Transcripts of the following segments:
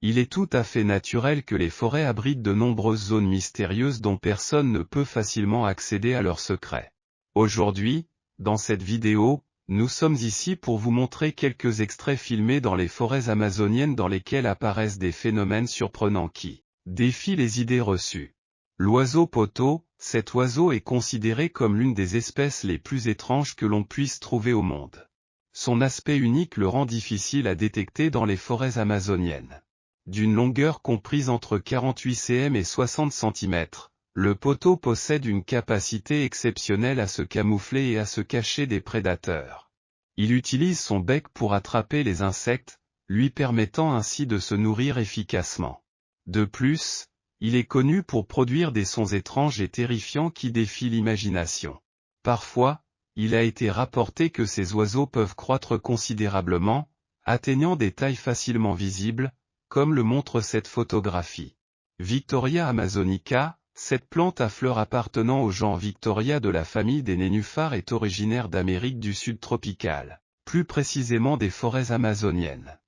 Il est tout à fait naturel que les forêts abritent de nombreuses zones mystérieuses dont personne ne peut facilement accéder à leurs secrets. Aujourd'hui, dans cette vidéo, nous sommes ici pour vous montrer quelques extraits filmés dans les forêts amazoniennes dans lesquels apparaissent des phénomènes surprenants qui défient les idées reçues. L'oiseau poteau, cet oiseau est considéré comme l'une des espèces les plus étranges que l'on puisse trouver au monde. Son aspect unique le rend difficile à détecter dans les forêts amazoniennes. D'une longueur comprise entre 48 cm et 60 cm, le poteau possède une capacité exceptionnelle à se camoufler et à se cacher des prédateurs. Il utilise son bec pour attraper les insectes, lui permettant ainsi de se nourrir efficacement. De plus, il est connu pour produire des sons étranges et terrifiants qui défient l'imagination. Parfois, il a été rapporté que ces oiseaux peuvent croître considérablement, atteignant des tailles facilement visibles, comme le montre cette photographie. Victoria amazonica, cette plante à fleurs appartenant au genre Victoria de la famille des nénuphars est originaire d'Amérique du Sud tropicale, plus précisément des forêts amazoniennes.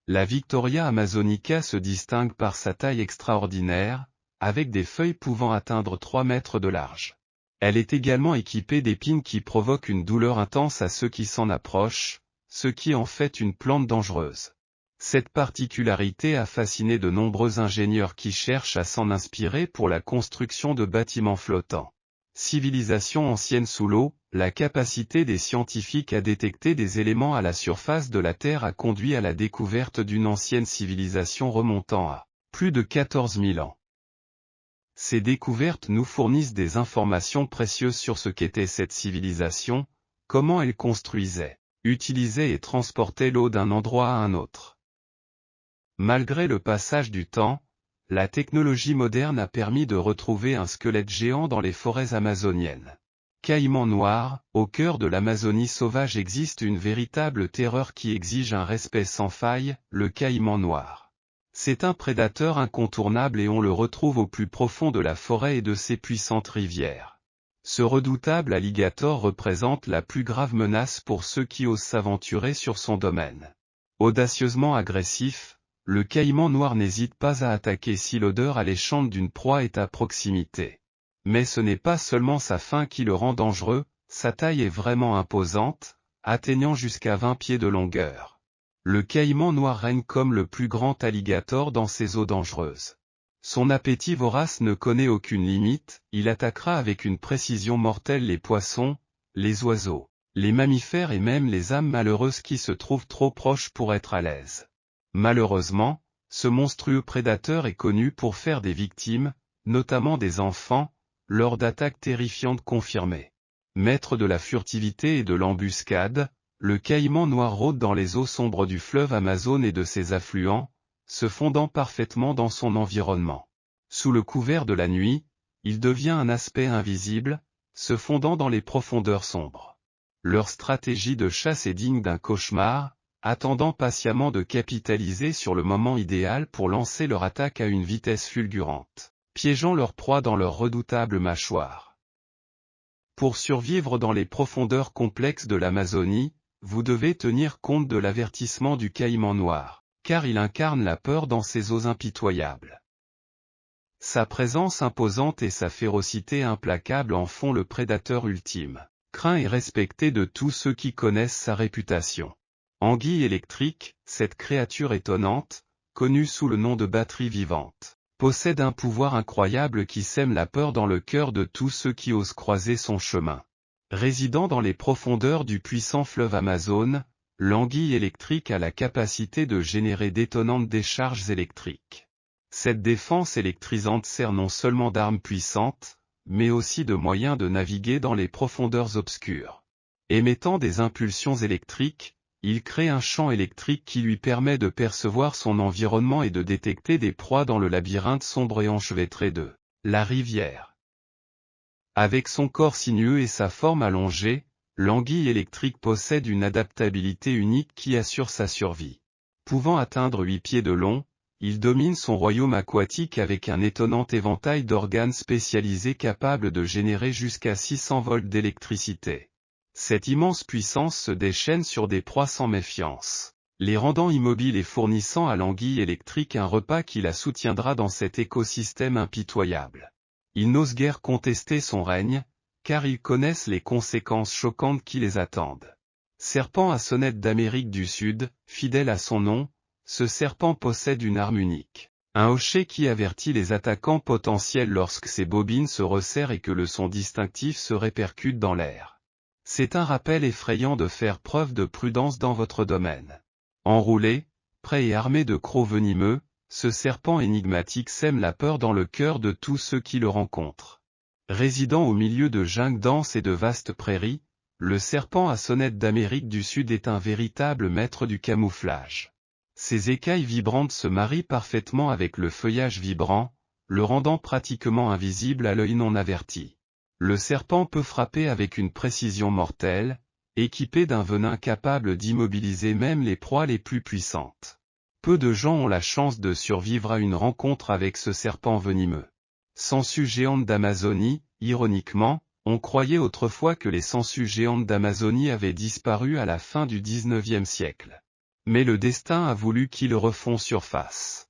La Victoria amazonica se distingue par sa taille extraordinaire, avec des feuilles pouvant atteindre 3 mètres de large. Elle est également équipée d'épines qui provoquent une douleur intense à ceux qui s'en approchent, ce qui en fait une plante dangereuse. Cette particularité a fasciné de nombreux ingénieurs qui cherchent à s'en inspirer pour la construction de bâtiments flottants. Civilisation ancienne sous l'eau, la capacité des scientifiques à détecter des éléments à la surface de la Terre a conduit à la découverte d'une ancienne civilisation remontant à plus de 14 000 ans. Ces découvertes nous fournissent des informations précieuses sur ce qu'était cette civilisation, comment elle construisait, utilisait et transportait l'eau d'un endroit à un autre. Malgré le passage du temps, la technologie moderne a permis de retrouver un squelette géant dans les forêts amazoniennes. Caïman noir, au cœur de l'Amazonie sauvage existe une véritable terreur qui exige un respect sans faille, le caïman noir. C'est un prédateur incontournable et on le retrouve au plus profond de la forêt et de ses puissantes rivières. Ce redoutable alligator représente la plus grave menace pour ceux qui osent s'aventurer sur son domaine. Audacieusement agressif, le caïman noir n'hésite pas à attaquer si l'odeur alléchante d'une proie est à proximité. Mais ce n'est pas seulement sa faim qui le rend dangereux, sa taille est vraiment imposante, atteignant jusqu'à 20 pieds de longueur. Le caïman noir règne comme le plus grand alligator dans ces eaux dangereuses. Son appétit vorace ne connaît aucune limite, il attaquera avec une précision mortelle les poissons, les oiseaux, les mammifères et même les âmes malheureuses qui se trouvent trop proches pour être à l'aise. Malheureusement, ce monstrueux prédateur est connu pour faire des victimes, notamment des enfants, lors d'attaques terrifiantes confirmées. Maître de la furtivité et de l'embuscade, le caïman noir rôde dans les eaux sombres du fleuve Amazone et de ses affluents, se fondant parfaitement dans son environnement. Sous le couvert de la nuit, il devient un aspect invisible, se fondant dans les profondeurs sombres. Leur stratégie de chasse est digne d'un cauchemar, attendant patiemment de capitaliser sur le moment idéal pour lancer leur attaque à une vitesse fulgurante, piégeant leur proie dans leur redoutable mâchoire. Pour survivre dans les profondeurs complexes de l'Amazonie, vous devez tenir compte de l'avertissement du caïman noir, car il incarne la peur dans ces eaux impitoyables. Sa présence imposante et sa férocité implacable en font le prédateur ultime, craint et respecté de tous ceux qui connaissent sa réputation. Anguille électrique, cette créature étonnante, connue sous le nom de batterie vivante, possède un pouvoir incroyable qui sème la peur dans le cœur de tous ceux qui osent croiser son chemin. Résidant dans les profondeurs du puissant fleuve Amazone, l'anguille électrique a la capacité de générer d'étonnantes décharges électriques. Cette défense électrisante sert non seulement d'arme puissante, mais aussi de moyen de naviguer dans les profondeurs obscures. Émettant des impulsions électriques, il crée un champ électrique qui lui permet de percevoir son environnement et de détecter des proies dans le labyrinthe sombre et enchevêtré de la rivière. Avec son corps sinueux et sa forme allongée, l'anguille électrique possède une adaptabilité unique qui assure sa survie. Pouvant atteindre 8 pieds de long, il domine son royaume aquatique avec un étonnant éventail d'organes spécialisés capables de générer jusqu'à 600 volts d'électricité. Cette immense puissance se déchaîne sur des proies sans méfiance. les rendant immobiles et fournissant à l'anguille électrique un repas qui la soutiendra dans cet écosystème impitoyable. Ils n'osent guère contester son règne, car ils connaissent les conséquences choquantes qui les attendent. Serpent à sonnette d'Amérique du Sud, fidèle à son nom, ce serpent possède une arme unique. Un hochet qui avertit les attaquants potentiels lorsque ses bobines se resserrent et que le son distinctif se répercute dans l'air. C'est un rappel effrayant de faire preuve de prudence dans votre domaine. Enroulé, prêt et armé de crocs venimeux, ce serpent énigmatique sème la peur dans le cœur de tous ceux qui le rencontrent. Résidant au milieu de jungles denses et de vastes prairies, le serpent à sonnette d'Amérique du Sud est un véritable maître du camouflage. Ses écailles vibrantes se marient parfaitement avec le feuillage vibrant, le rendant pratiquement invisible à l'œil non averti. Le serpent peut frapper avec une précision mortelle, équipé d'un venin capable d'immobiliser même les proies les plus puissantes. Peu de gens ont la chance de survivre à une rencontre avec ce serpent venimeux. Sangsue géante d'Amazonie, ironiquement, on croyait autrefois que les sangsues géantes d'Amazonie avaient disparu à la fin du XIXe siècle. Mais le destin a voulu qu'ils refont surface.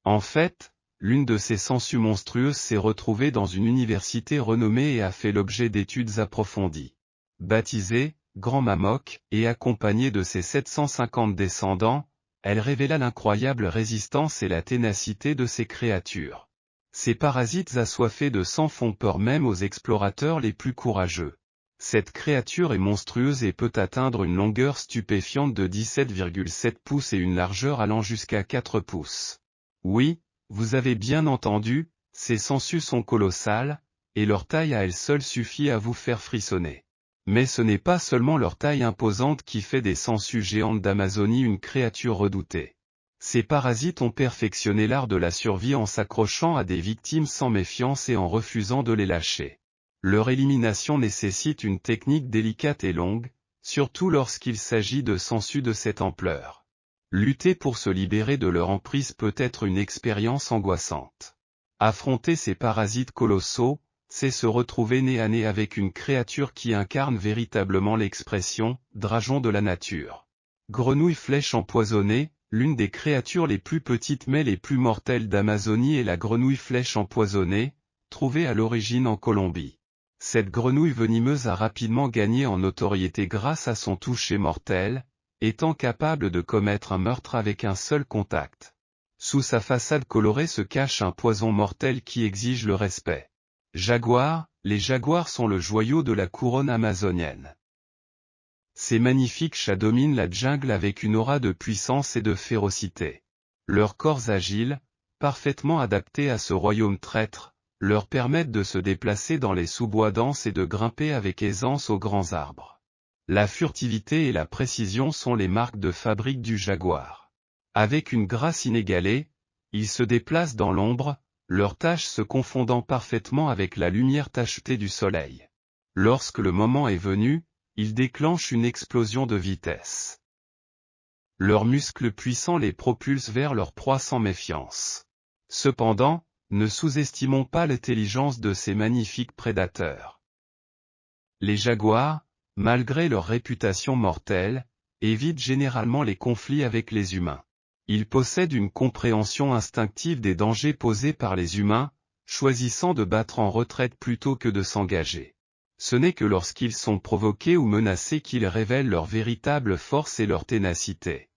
En fait, l'une de ces sangsues monstrueuses s'est retrouvée dans une université renommée et a fait l'objet d'études approfondies. Baptisée Grand Mammoth, et accompagnée de ses 750 descendants, elle révéla l'incroyable résistance et la ténacité de ces créatures. Ces parasites assoiffés de sang font peur même aux explorateurs les plus courageux. Cette créature est monstrueuse et peut atteindre une longueur stupéfiante de 17,7 pouces et une largeur allant jusqu'à 4 pouces. Oui, vous avez bien entendu, ces sangsues sont colossales, et leur taille à elle seule suffit à vous faire frissonner. Mais ce n'est pas seulement leur taille imposante qui fait des sangsues géantes d'Amazonie une créature redoutée. Ces parasites ont perfectionné l'art de la survie en s'accrochant à des victimes sans méfiance et en refusant de les lâcher. Leur élimination nécessite une technique délicate et longue, surtout lorsqu'il s'agit de sangsues de cette ampleur. Lutter pour se libérer de leur emprise peut être une expérience angoissante. Affronter ces parasites colossaux, c'est se retrouver nez à nez avec une créature qui incarne véritablement l'expression « dragon de la nature ». Grenouille flèche empoisonnée, l'une des créatures les plus petites mais les plus mortelles d'Amazonie est la grenouille flèche empoisonnée, trouvée à l'origine en Colombie. Cette grenouille venimeuse a rapidement gagné en notoriété grâce à son toucher mortel, étant capable de commettre un meurtre avec un seul contact. Sous sa façade colorée se cache un poison mortel qui exige le respect. Jaguars, les jaguars sont le joyau de la couronne amazonienne. Ces magnifiques chats dominent la jungle avec une aura de puissance et de férocité. Leurs corps agiles, parfaitement adaptés à ce royaume traître, leur permettent de se déplacer dans les sous-bois denses et de grimper avec aisance aux grands arbres. La furtivité et la précision sont les marques de fabrique du jaguar. Avec une grâce inégalée, ils se déplacent dans l'ombre, leurs taches se confondant parfaitement avec la lumière tachetée du soleil. Lorsque le moment est venu, ils déclenchent une explosion de vitesse. Leurs muscles puissants les propulsent vers leur proie sans méfiance. Cependant, ne sous-estimons pas l'intelligence de ces magnifiques prédateurs. Les jaguars, malgré leur réputation mortelle, évitent généralement les conflits avec les humains. Ils possèdent une compréhension instinctive des dangers posés par les humains, choisissant de battre en retraite plutôt que de s'engager. Ce n'est que lorsqu'ils sont provoqués ou menacés qu'ils révèlent leur véritable force et leur ténacité.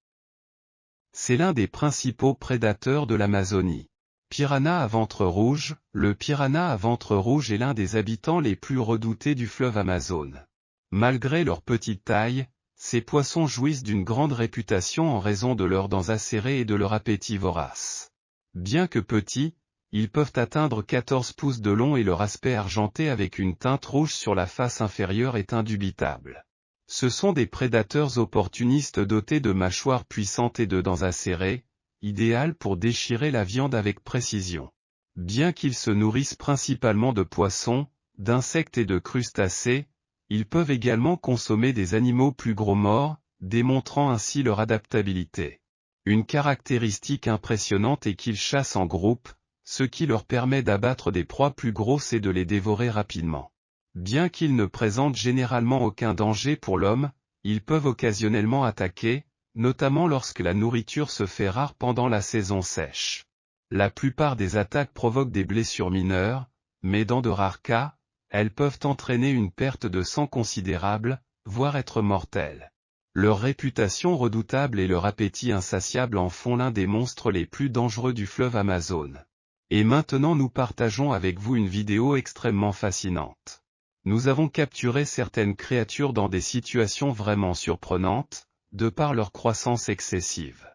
C'est l'un des principaux prédateurs de l'Amazonie. Piranha à ventre rouge, le piranha à ventre rouge est l'un des habitants les plus redoutés du fleuve Amazone. Malgré leur petite taille, ces poissons jouissent d'une grande réputation en raison de leurs dents acérées et de leur appétit vorace. Bien que petits, ils peuvent atteindre 14 pouces de long et leur aspect argenté avec une teinte rouge sur la face inférieure est indubitable. Ce sont des prédateurs opportunistes dotés de mâchoires puissantes et de dents acérées, idéales pour déchirer la viande avec précision. Bien qu'ils se nourrissent principalement de poissons, d'insectes et de crustacés, ils peuvent également consommer des animaux plus gros morts, démontrant ainsi leur adaptabilité. Une caractéristique impressionnante est qu'ils chassent en groupe, ce qui leur permet d'abattre des proies plus grosses et de les dévorer rapidement. Bien qu'ils ne présentent généralement aucun danger pour l'homme, ils peuvent occasionnellement attaquer, notamment lorsque la nourriture se fait rare pendant la saison sèche. La plupart des attaques provoquent des blessures mineures, mais dans de rares cas, elles peuvent entraîner une perte de sang considérable, voire être mortelles. Leur réputation redoutable et leur appétit insatiable en font l'un des monstres les plus dangereux du fleuve Amazone. Et maintenant nous partageons avec vous une vidéo extrêmement fascinante. Nous avons capturé certaines créatures dans des situations vraiment surprenantes, de par leur croissance excessive.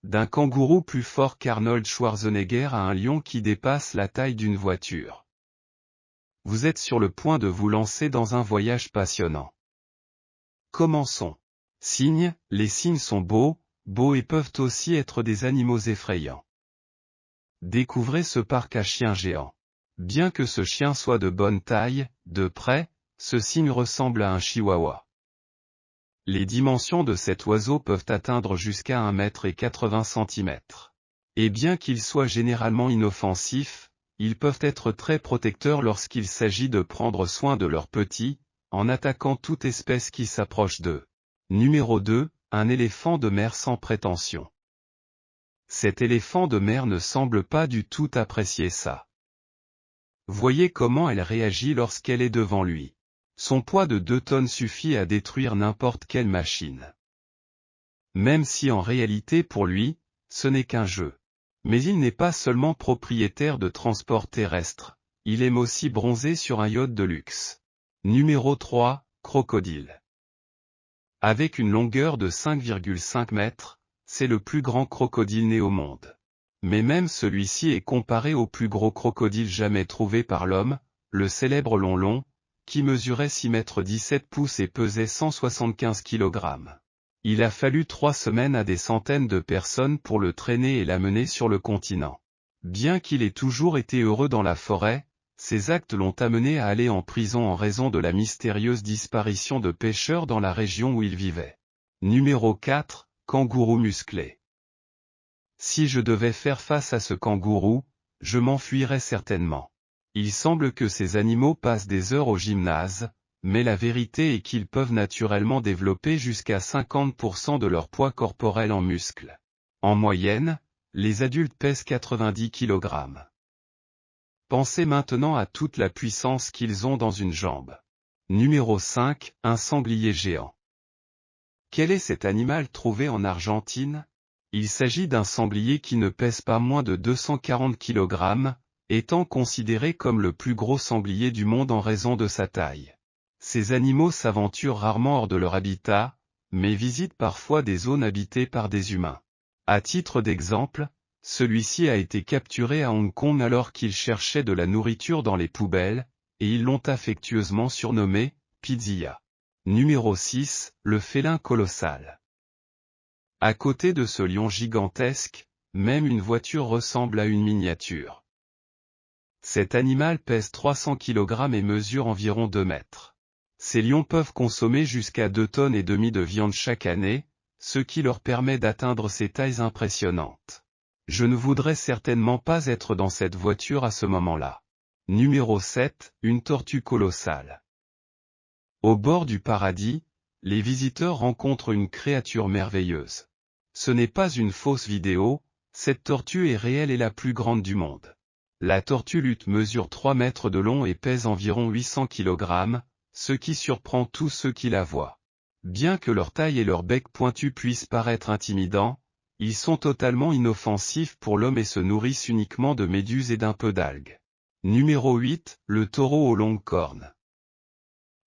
D'un kangourou plus fort qu'Arnold Schwarzenegger à un lion qui dépasse la taille d'une voiture. Vous êtes sur le point de vous lancer dans un voyage passionnant. Commençons. Cygnes, les cygnes sont beaux et peuvent aussi être des animaux effrayants. Découvrez ce parc à chiens géant. Bien que ce chien soit de bonne taille, de près, ce cygne ressemble à un chihuahua. Les dimensions de cet oiseau peuvent atteindre jusqu'à 1,80 m. Et bien qu'ils soient généralement inoffensifs, ils peuvent être très protecteurs lorsqu'il s'agit de prendre soin de leurs petits, en attaquant toute espèce qui s'approche d'eux. Numéro 2, un éléphant de mer sans prétention. Cet éléphant de mer ne semble pas du tout apprécier ça. Voyez comment elle réagit lorsqu'elle est devant lui. Son poids de 2 tonnes suffit à détruire n'importe quelle machine. Même si en réalité pour lui, ce n'est qu'un jeu. Mais il n'est pas seulement propriétaire de transports terrestres, il aime aussi bronzer sur un yacht de luxe. Numéro 3, crocodile. Avec une longueur de 5,5 mètres, c'est le plus grand crocodile né au monde. Mais même celui-ci est comparé au plus gros crocodile jamais trouvé par l'homme, le célèbre Lon-Lon, qui mesurait 6,17 m et pesait 175 kg. Il a fallu 3 semaines à des centaines de personnes pour le traîner et l'amener sur le continent. Bien qu'il ait toujours été heureux dans la forêt, ses actes l'ont amené à aller en prison en raison de la mystérieuse disparition de pêcheurs dans la région où il vivait. Numéro 4, kangourou musclé. Si je devais faire face à ce kangourou, je m'enfuirais certainement. Il semble que ces animaux passent des heures au gymnase, mais la vérité est qu'ils peuvent naturellement développer jusqu'à 50% de leur poids corporel en muscles. En moyenne, les adultes pèsent 90 kg. Pensez maintenant à toute la puissance qu'ils ont dans une jambe. Numéro 5, un sanglier géant. Quel est cet animal trouvé en Argentine? Il s'agit d'un sanglier qui ne pèse pas moins de 240 kg, étant considéré comme le plus gros sanglier du monde en raison de sa taille. Ces animaux s'aventurent rarement hors de leur habitat, mais visitent parfois des zones habitées par des humains. À titre d'exemple, celui-ci a été capturé à Hong Kong alors qu'il cherchait de la nourriture dans les poubelles, et ils l'ont affectueusement surnommé « Pizzilla ». Numéro 6, le félin colossal. À côté de ce lion gigantesque, même une voiture ressemble à une miniature. Cet animal pèse 300 kg et mesure environ 2 mètres. Ces lions peuvent consommer jusqu'à 2,5 tonnes de viande chaque année, ce qui leur permet d'atteindre ces tailles impressionnantes. Je ne voudrais certainement pas être dans cette voiture à ce moment-là. Numéro 7, une tortue colossale. Au bord du paradis, les visiteurs rencontrent une créature merveilleuse. Ce n'est pas une fausse vidéo, cette tortue est réelle et la plus grande du monde. La tortue lutte mesure 3 mètres de long et pèse environ 800 kg, ce qui surprend tous ceux qui la voient. Bien que leur taille et leur bec pointu puissent paraître intimidants, ils sont totalement inoffensifs pour l'homme et se nourrissent uniquement de méduses et d'un peu d'algues. Numéro 8, le taureau aux longues cornes.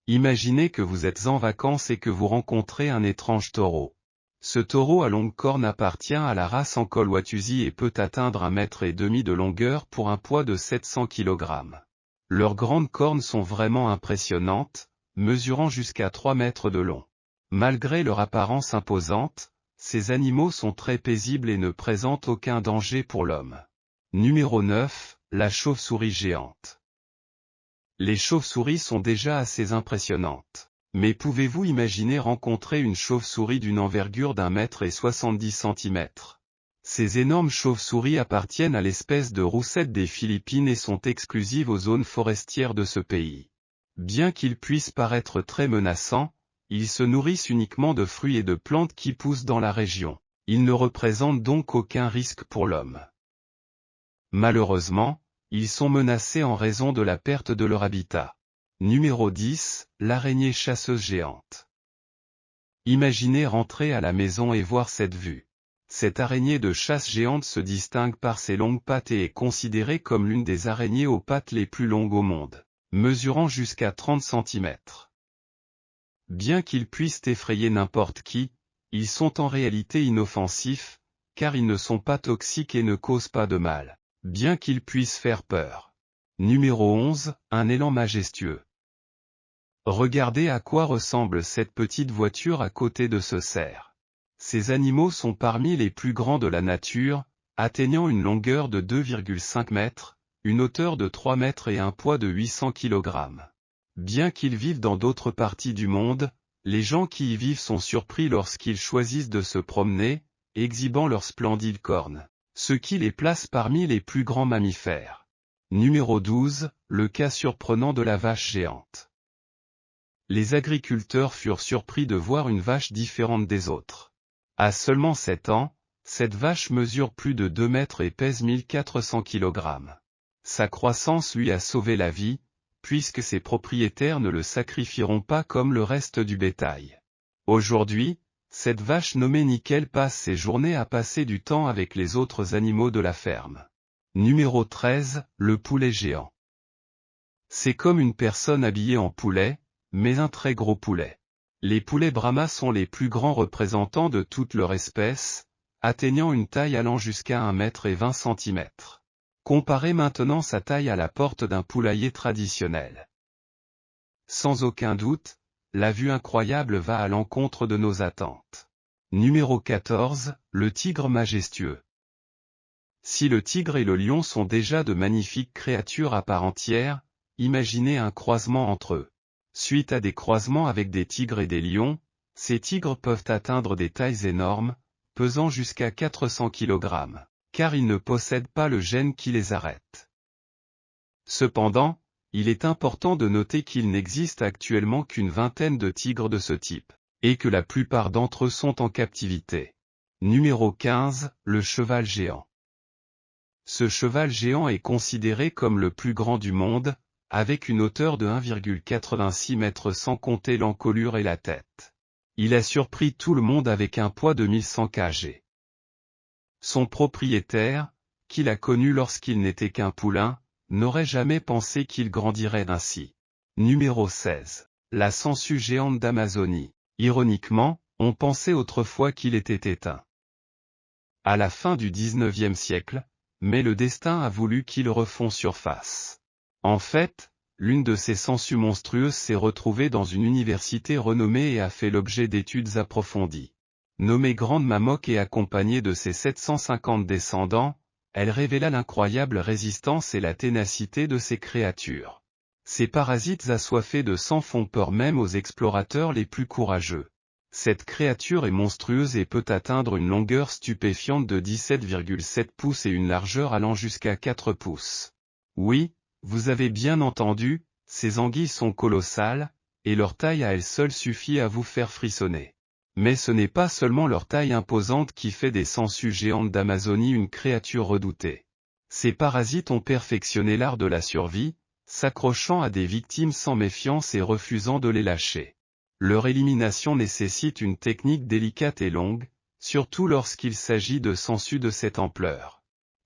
Imaginez que vous êtes en vacances et que vous rencontrez un étrange taureau. Ce taureau à longues cornes appartient à la race Ankol-Watusi et peut atteindre 1,5 m de longueur pour un poids de 700 kg. Leurs grandes cornes sont vraiment impressionnantes, mesurant jusqu'à 3 mètres de long. Malgré leur apparence imposante, ces animaux sont très paisibles et ne présentent aucun danger pour l'homme. Numéro 9, la chauve-souris géante. Les chauves-souris sont déjà assez impressionnantes. Mais pouvez-vous imaginer rencontrer une chauve-souris d'une envergure d'1,70 m? Ces énormes chauves-souris appartiennent à l'espèce de roussette des Philippines et sont exclusives aux zones forestières de ce pays. Bien qu'ils puissent paraître très menaçants, Ils se nourrissent uniquement de fruits et de plantes qui poussent dans la région. Ils ne représentent donc aucun risque pour l'homme. Malheureusement, ils sont menacés en raison de la perte de leur habitat. Numéro 10, l'araignée chasseuse géante. Imaginez rentrer à la maison et voir cette vue. Cette araignée de chasse géante se distingue par ses longues pattes et est considérée comme l'une des araignées aux pattes les plus longues au monde, mesurant jusqu'à 30 cm. Bien qu'ils puissent effrayer n'importe qui, ils sont en réalité inoffensifs, car ils ne sont pas toxiques et ne causent pas de mal, bien qu'ils puissent faire peur. Numéro 11, un élan majestueux. Regardez à quoi ressemble cette petite voiture à côté de ce cerf. Ces animaux sont parmi les plus grands de la nature, atteignant une longueur de 2,5 mètres, une hauteur de 3 mètres et un poids de 800 kg. Bien qu'ils vivent dans d'autres parties du monde, les gens qui y vivent sont surpris lorsqu'ils choisissent de se promener, exhibant leurs splendides cornes, ce qui les place parmi les plus grands mammifères. Numéro 12, le cas surprenant de la vache géante. Les agriculteurs furent surpris de voir une vache différente des autres. À seulement 7 ans, cette vache mesure plus de 2 mètres et pèse 1400 kg. Sa croissance lui a sauvé la vie, puisque ses propriétaires ne le sacrifieront pas comme le reste du bétail. Aujourd'hui, cette vache nommée Nickel passe ses journées à passer du temps avec les autres animaux de la ferme. Numéro 13, le poulet géant. C'est comme une personne habillée en poulet, mais un très gros poulet. Les poulets Brahma sont les plus grands représentants de toute leur espèce, atteignant une taille allant jusqu'à 1,20 m. Comparez maintenant sa taille à la porte d'un poulailler traditionnel. Sans aucun doute, la vue incroyable va à l'encontre de nos attentes. Numéro 14, le tigre majestueux. Si le tigre et le lion sont déjà de magnifiques créatures à part entière, imaginez un croisement entre eux. Suite à des croisements avec des tigres et des lions, ces tigres peuvent atteindre des tailles énormes, pesant jusqu'à 400 kg, car ils ne possèdent pas le gène qui les arrête. Cependant, il est important de noter qu'il n'existe actuellement qu'une vingtaine de tigres de ce type, et que la plupart d'entre eux sont en captivité. Numéro 15, le cheval géant. Ce cheval géant est considéré comme le plus grand du monde, avec une hauteur de 1,86 m sans compter l'encolure et la tête. Il a surpris tout le monde avec un poids de 1100 kg. Son propriétaire, qui l'a connu lorsqu'il n'était qu'un poulain, n'aurait jamais pensé qu'il grandirait ainsi. Numéro 16. La sangsue géante d'Amazonie. Ironiquement, on pensait autrefois qu'il était éteint. À la fin du XIXe siècle, mais le destin a voulu qu'il refond surface. En fait, l'une de ces sangsues monstrueuses s'est retrouvée dans une université renommée et a fait l'objet d'études approfondies. Nommée Grande Mammoth et accompagnée de ses 750 descendants, elle révéla l'incroyable résistance et la ténacité de ces créatures. Ces parasites assoiffés de sang font peur même aux explorateurs les plus courageux. Cette créature est monstrueuse et peut atteindre une longueur stupéfiante de 17,7 pouces et une largeur allant jusqu'à 4 pouces. Oui, vous avez bien entendu, ces anguilles sont colossales, et leur taille à elle seule suffit à vous faire frissonner. Mais ce n'est pas seulement leur taille imposante qui fait des sangsues géantes d'Amazonie une créature redoutée. Ces parasites ont perfectionné l'art de la survie, s'accrochant à des victimes sans méfiance et refusant de les lâcher. Leur élimination nécessite une technique délicate et longue, surtout lorsqu'il s'agit de sangsues de cette ampleur.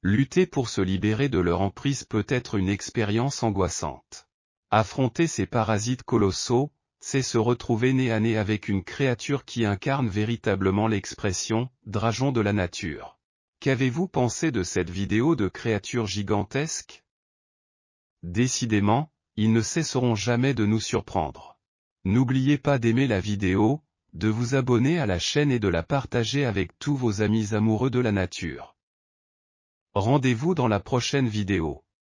Lutter pour se libérer de leur emprise peut être une expérience angoissante. Affronter ces parasites colossaux, c'est se retrouver nez à nez avec une créature qui incarne véritablement l'expression « dragon de la nature ». Qu'avez-vous pensé de cette vidéo de créatures gigantesques? Décidément, ils ne cesseront jamais de nous surprendre. N'oubliez pas d'aimer la vidéo, de vous abonner à la chaîne et de la partager avec tous vos amis amoureux de la nature. Rendez-vous dans la prochaine vidéo.